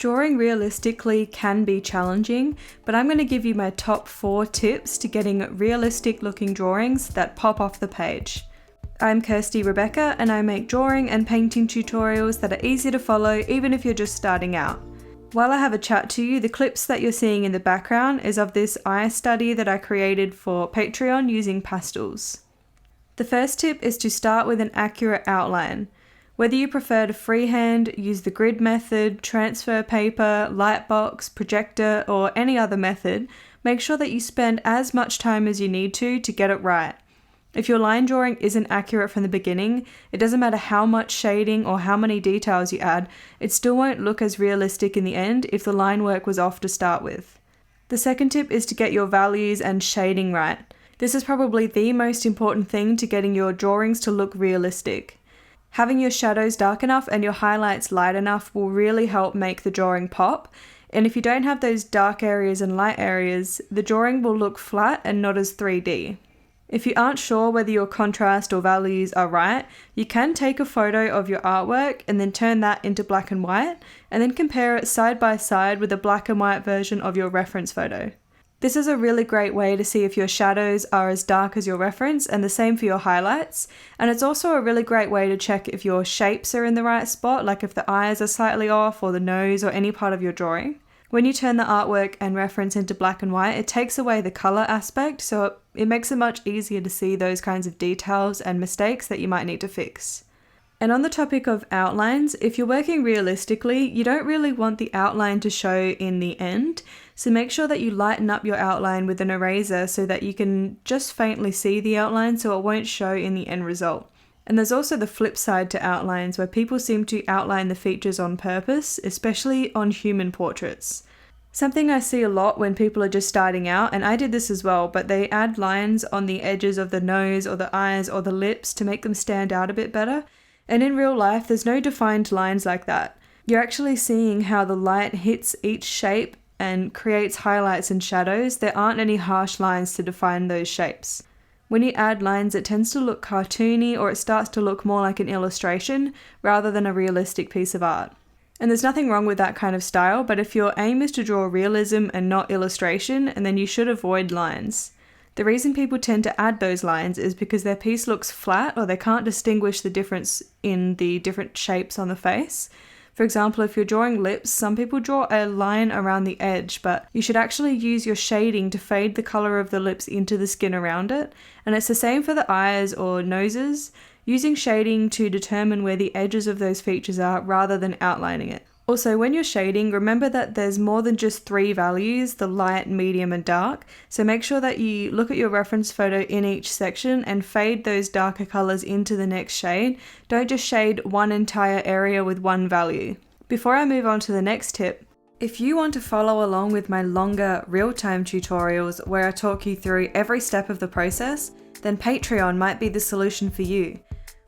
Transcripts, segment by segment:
Drawing realistically can be challenging, but I'm going to give you my top 4 tips to getting realistic looking drawings that pop off the page. I'm Kirsty Rebecca and I make drawing and painting tutorials that are easy to follow even if you're just starting out. While I have a chat to you, the clips that you're seeing in the background is of this eye study that I created for Patreon using pastels. The first tip is to start with an accurate outline. Whether you prefer to freehand, use the grid method, transfer paper, lightbox, projector, or any other method, make sure that you spend as much time as you need to get it right. If your line drawing isn't accurate from the beginning, it doesn't matter how much shading or how many details you add, it still won't look as realistic in the end if the line work was off to start with. The second tip is to get your values and shading right. This is probably the most important thing to getting your drawings to look realistic. Having your shadows dark enough and your highlights light enough will really help make the drawing pop, and if you don't have those dark areas and light areas, the drawing will look flat and not as 3D. If you aren't sure whether your contrast or values are right, you can take a photo of your artwork and then turn that into black and white, and then compare it side by side with a black and white version of your reference photo. This is a really great way to see if your shadows are as dark as your reference, and the same for your highlights, and it's also a really great way to check if your shapes are in the right spot, like if the eyes are slightly off or the nose or any part of your drawing. When you turn the artwork and reference into black and white, it takes away the color aspect, so it makes it much easier to see those kinds of details and mistakes that you might need to fix. And on the topic of outlines, if you're working realistically, you don't really want the outline to show in the end, so make sure that you lighten up your outline with an eraser so that you can just faintly see the outline so it won't show in the end result. And there's also the flip side to outlines where people seem to outline the features on purpose, especially on human portraits. Something I see a lot when people are just starting out, and I did this as well, but they add lines on the edges of the nose or the eyes or the lips to make them stand out a bit better. And in real life, there's no defined lines like that. You're actually seeing how the light hits each shape and creates highlights and shadows. There aren't any harsh lines to define those shapes. When you add lines, it tends to look cartoony or it starts to look more like an illustration rather than a realistic piece of art. And there's nothing wrong with that kind of style, but if your aim is to draw realism and not illustration, and then you should avoid lines. The reason people tend to add those lines is because their piece looks flat or they can't distinguish the difference in the different shapes on the face. For example, if you're drawing lips, some people draw a line around the edge, but you should actually use your shading to fade the color of the lips into the skin around it. And it's the same for the eyes or noses, using shading to determine where the edges of those features are rather than outlining it. Also, when you're shading, remember that there's more than just 3 values, the light, medium, and dark. So make sure that you look at your reference photo in each section and fade those darker colors into the next shade. Don't just shade one entire area with one value. Before I move on to the next tip, if you want to follow along with my longer real-time tutorials where I talk you through every step of the process, then Patreon might be the solution for you.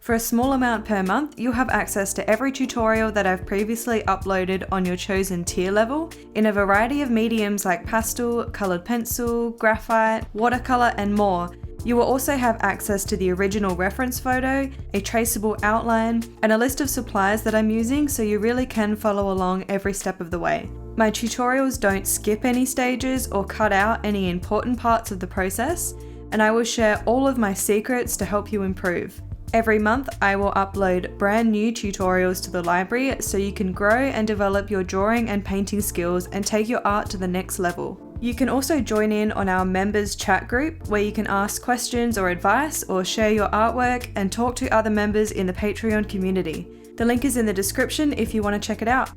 For a small amount per month, you'll have access to every tutorial that I've previously uploaded on your chosen tier level in a variety of mediums like pastel, colored pencil, graphite, watercolor, and more. You will also have access to the original reference photo, a traceable outline, and a list of supplies that I'm using so you really can follow along every step of the way. My tutorials don't skip any stages or cut out any important parts of the process, and I will share all of my secrets to help you improve. Every month, I will upload brand new tutorials to the library so you can grow and develop your drawing and painting skills and take your art to the next level. You can also join in on our members chat group where you can ask questions or advice or share your artwork and talk to other members in the Patreon community. The link is in the description if you want to check it out.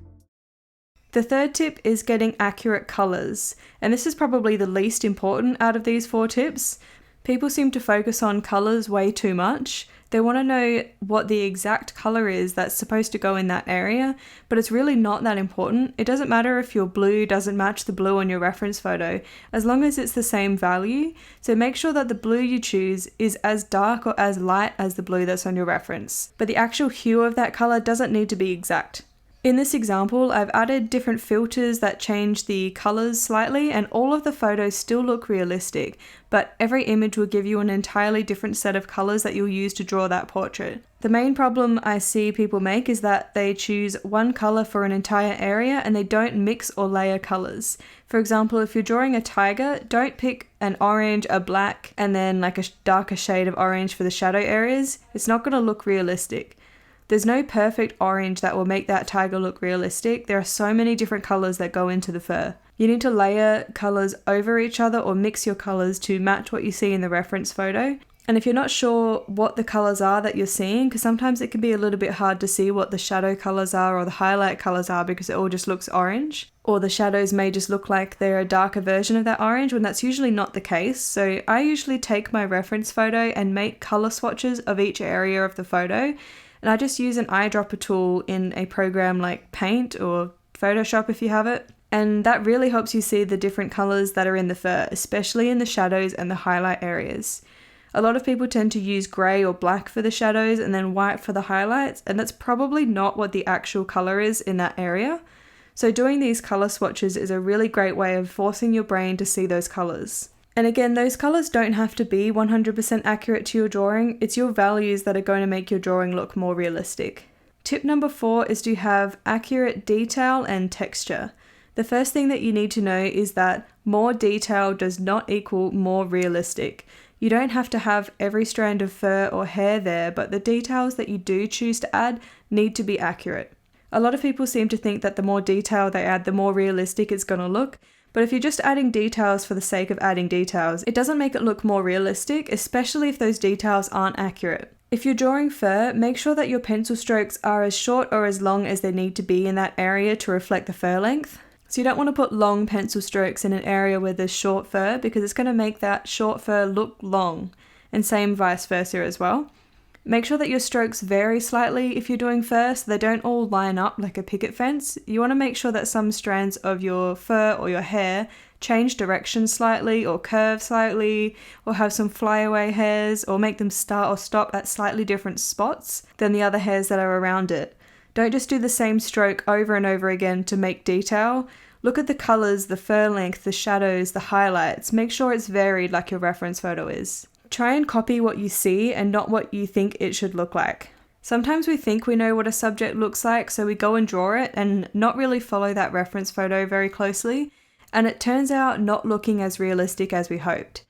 The third tip is getting accurate colors, and this is probably the least important out of these 4 tips. People seem to focus on colors way too much. They want to know what the exact color is that's supposed to go in that area, but it's really not that important. It doesn't matter if your blue doesn't match the blue on your reference photo, as long as it's the same value. So make sure that the blue you choose is as dark or as light as the blue that's on your reference. But the actual hue of that color doesn't need to be exact. In this example, I've added different filters that change the colors slightly, and all of the photos still look realistic, but every image will give you an entirely different set of colors that you'll use to draw that portrait. The main problem I see people make is that they choose one color for an entire area and they don't mix or layer colors. For example, if you're drawing a tiger, don't pick an orange, a black, and then like a darker shade of orange for the shadow areas. It's not going to look realistic. There's no perfect orange that will make that tiger look realistic. There are so many different colors that go into the fur. You need to layer colors over each other or mix your colors to match what you see in the reference photo. And if you're not sure what the colors are that you're seeing, because sometimes it can be a little bit hard to see what the shadow colors are or the highlight colors are because it all just looks orange, or the shadows may just look like they're a darker version of that orange when that's usually not the case. So I usually take my reference photo and make color swatches of each area of the photo. And I just use an eyedropper tool in a program like Paint or Photoshop if you have it. And that really helps you see the different colors that are in the fur, especially in the shadows and the highlight areas. A lot of people tend to use grey or black for the shadows and then white for the highlights, and that's probably not what the actual color is in that area. So doing these color swatches is a really great way of forcing your brain to see those colors. And again, those colors don't have to be 100% accurate to your drawing. It's your values that are going to make your drawing look more realistic. Tip number 4 is to have accurate detail and texture. The first thing that you need to know is that more detail does not equal more realistic. You don't have to have every strand of fur or hair there, but the details that you do choose to add need to be accurate. A lot of people seem to think that the more detail they add, the more realistic it's going to look. But if you're just adding details for the sake of adding details, it doesn't make it look more realistic, especially if those details aren't accurate. If you're drawing fur, make sure that your pencil strokes are as short or as long as they need to be in that area to reflect the fur length. So you don't want to put long pencil strokes in an area where there's short fur because it's going to make that short fur look long, and same vice versa as well. Make sure that your strokes vary slightly if you're doing fur so they don't all line up like a picket fence. You want to make sure that some strands of your fur or your hair change direction slightly or curve slightly or have some flyaway hairs or make them start or stop at slightly different spots than the other hairs that are around it. Don't just do the same stroke over and over again to make detail. Look at the colors, the fur length, the shadows, the highlights. Make sure it's varied like your reference photo is. Try and copy what you see and not what you think it should look like. Sometimes we think we know what a subject looks like, so we go and draw it and not really follow that reference photo very closely, and it turns out not looking as realistic as we hoped.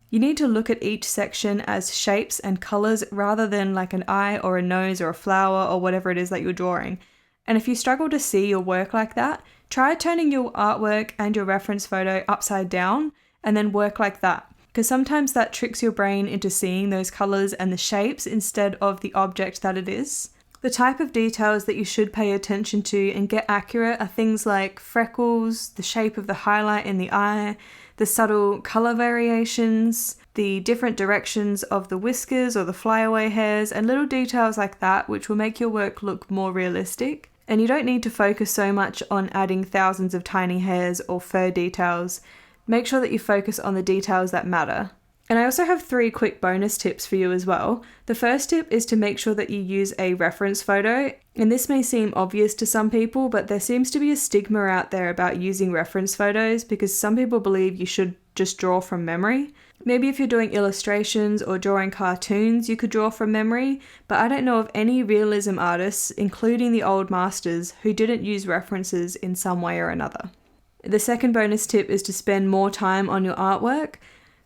You need to look at each section as shapes and colors rather than like an eye or a nose or a flower or whatever it is that you're drawing. And if you struggle to see your work like that, try turning your artwork and your reference photo upside down and then work like that. Because sometimes that tricks your brain into seeing those colors and the shapes instead of the object that it is. The type of details that you should pay attention to and get accurate are things like freckles, the shape of the highlight in the eye, the subtle color variations, the different directions of the whiskers or the flyaway hairs, and little details like that which will make your work look more realistic. And you don't need to focus so much on adding thousands of tiny hairs or fur details. Make sure that you focus on the details that matter. And I also have 3 quick bonus tips for you as well. The first tip is to make sure that you use a reference photo. And this may seem obvious to some people, but there seems to be a stigma out there about using reference photos because some people believe you should just draw from memory. Maybe if you're doing illustrations or drawing cartoons, you could draw from memory, but I don't know of any realism artists, including the old masters, who didn't use references in some way or another. The second bonus tip is to spend more time on your artwork.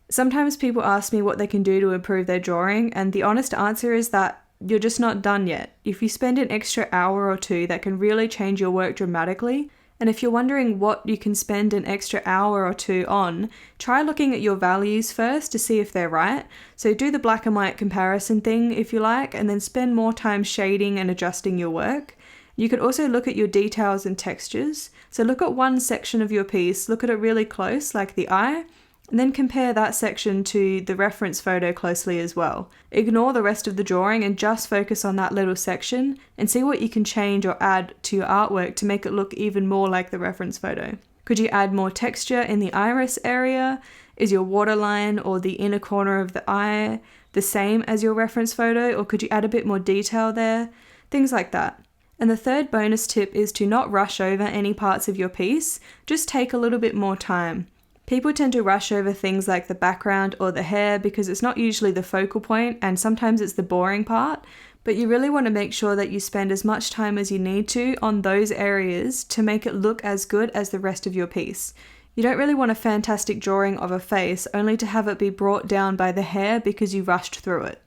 Sometimes people ask me what they can do to improve their drawing, and the honest answer is that you're just not done yet. If you spend an extra hour or 2, that can really change your work dramatically. And if you're wondering what you can spend an extra hour or 2 on, try looking at your values first to see if they're right. So do the black and white comparison thing if you like, and then spend more time shading and adjusting your work. You could also look at your details and textures. So look at one section of your piece, look at it really close, like the eye, and then compare that section to the reference photo closely as well. Ignore the rest of the drawing and just focus on that little section and see what you can change or add to your artwork to make it look even more like the reference photo. Could you add more texture in the iris area? Is your waterline or the inner corner of the eye the same as your reference photo, or could you add a bit more detail there? Things like that. And the third bonus tip is to not rush over any parts of your piece, just take a little bit more time. People tend to rush over things like the background or the hair because it's not usually the focal point and sometimes it's the boring part, but you really want to make sure that you spend as much time as you need to on those areas to make it look as good as the rest of your piece. You don't really want a fantastic drawing of a face only to have it be brought down by the hair because you rushed through it.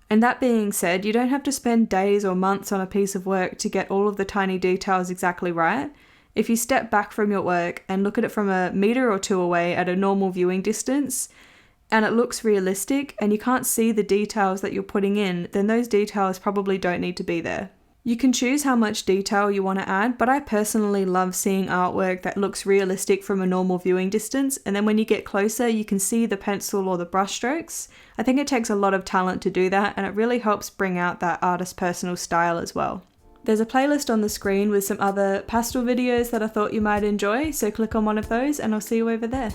And that being said, you don't have to spend days or months on a piece of work to get all of the tiny details exactly right. If you step back from your work and look at it from a meter or two away at a normal viewing distance, and it looks realistic and you can't see the details that you're putting in, then those details probably don't need to be there. You can choose how much detail you want to add, but I personally love seeing artwork that looks realistic from a normal viewing distance, and then when you get closer you can see the pencil or the brush strokes. I think it takes a lot of talent to do that, and it really helps bring out that artist's personal style as well. There's a playlist on the screen with some other pastel videos that I thought you might enjoy, so click on one of those and I'll see you over there.